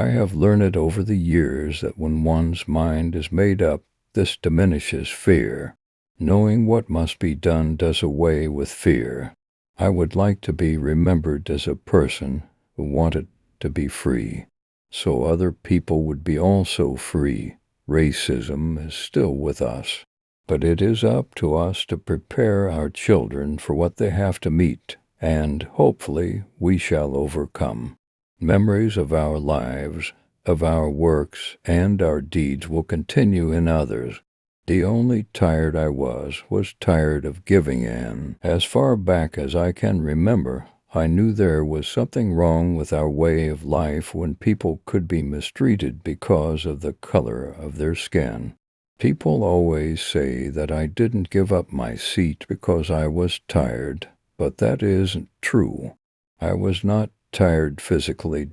I have learned over the years that when one's mind is made up, this diminishes fear. Knowing what must be done does away with fear. I would like to be remembered as a person who wanted to be free, so other people would be also free. Racism is still with us, but it is up to us to prepare our children for what they have to meet, and hopefully we shall overcome. Memories of our lives, of our works, and our deeds will continue in others. The only tired I was tired of giving in. As far back as I can remember, I knew there was something wrong with our way of life when people could be mistreated because of the color of their skin. People always say that I didn't give up my seat because I was tired, but that isn't true. I was not tired physically,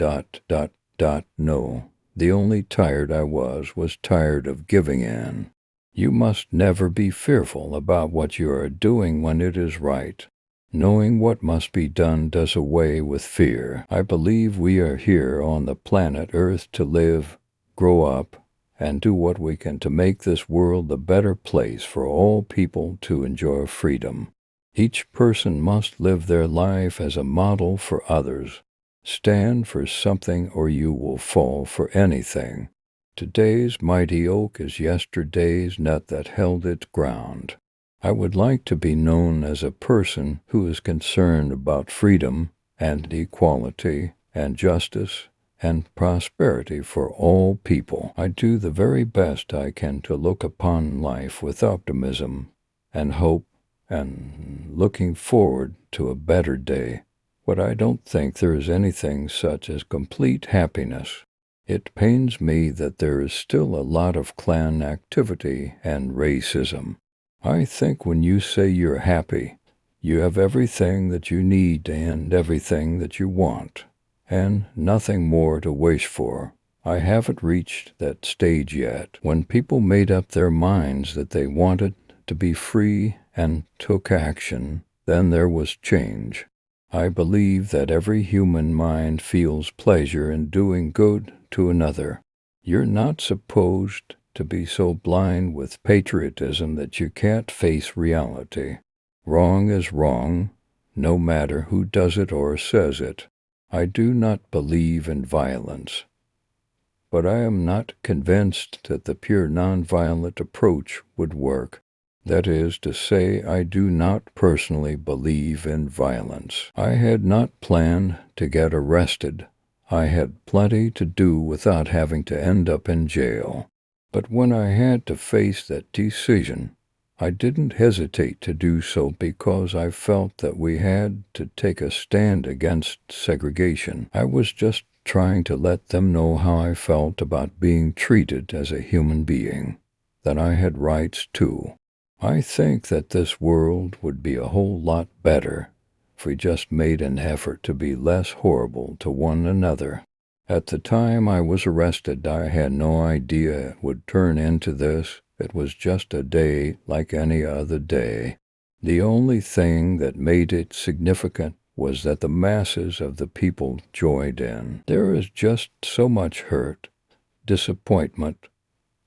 no. The only tired I was tired of giving in. You must never be fearful about what you are doing when it is right. Knowing what must be done does away with fear. I believe we are here on the planet Earth to live, grow up, and do what we can to make this world a better place for all people to enjoy freedom. Each person must live their life as a model for others. Stand for something or you will fall for anything. Today's mighty oak is yesterday's nut that held its ground. I would like to be known as a person who is concerned about freedom and equality and justice and prosperity for all people. I do the very best I can to look upon life with optimism and hope and looking forward to a better day. But I don't think there is anything such as complete happiness. It pains me that there is still a lot of clan activity and racism. I think when you say you're happy, you have everything that you need and everything that you want, and nothing more to wish for. I haven't reached that stage yet. When people made up their minds that they wanted to be free and took action, then there was change. I believe that every human mind feels pleasure in doing good to another. You're not supposed to be so blind with patriotism that you can't face reality. Wrong is wrong, no matter who does it or says it. I do not believe in violence, but I am not convinced that the pure nonviolent approach would work. That is to say, I do not personally believe in violence. I had not planned to get arrested. I had plenty to do without having to end up in jail. But when I had to face that decision, I didn't hesitate to do so because I felt that we had to take a stand against segregation. I was just trying to let them know how I felt about being treated as a human being, that I had rights too. I think that this world would be a whole lot better if we just made an effort to be less horrible to one another. At the time I was arrested, I had no idea it would turn into this. It was just a day like any other day. The only thing that made it significant was that the masses of the people joined in. There is just so much hurt, disappointment,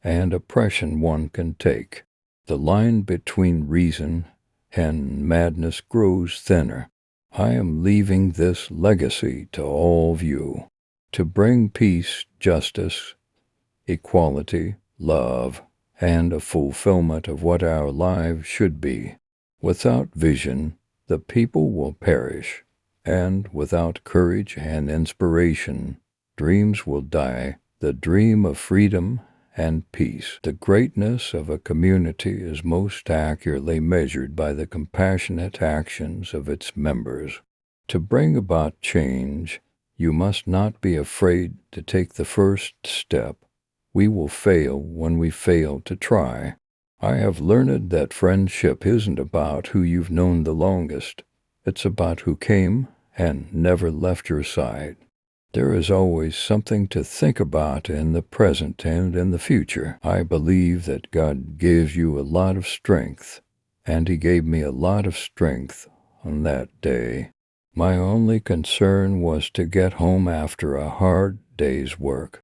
and oppression one can take. The line between reason and madness grows thinner. I am leaving this legacy to all of you, to bring peace, justice, equality, love, and a fulfillment of what our lives should be. Without vision, the people will perish, and without courage and inspiration, dreams will die. The dream of freedom and peace. The greatness of a community is most accurately measured by the compassionate actions of its members. To bring about change, you must not be afraid to take the first step. We will fail when we fail to try. I have learned that friendship isn't about who you've known the longest. It's about who came and never left your side. There is always something to think about in the present and in the future. I believe that God gives you a lot of strength, and He gave me a lot of strength on that day. My only concern was to get home after a hard day's work.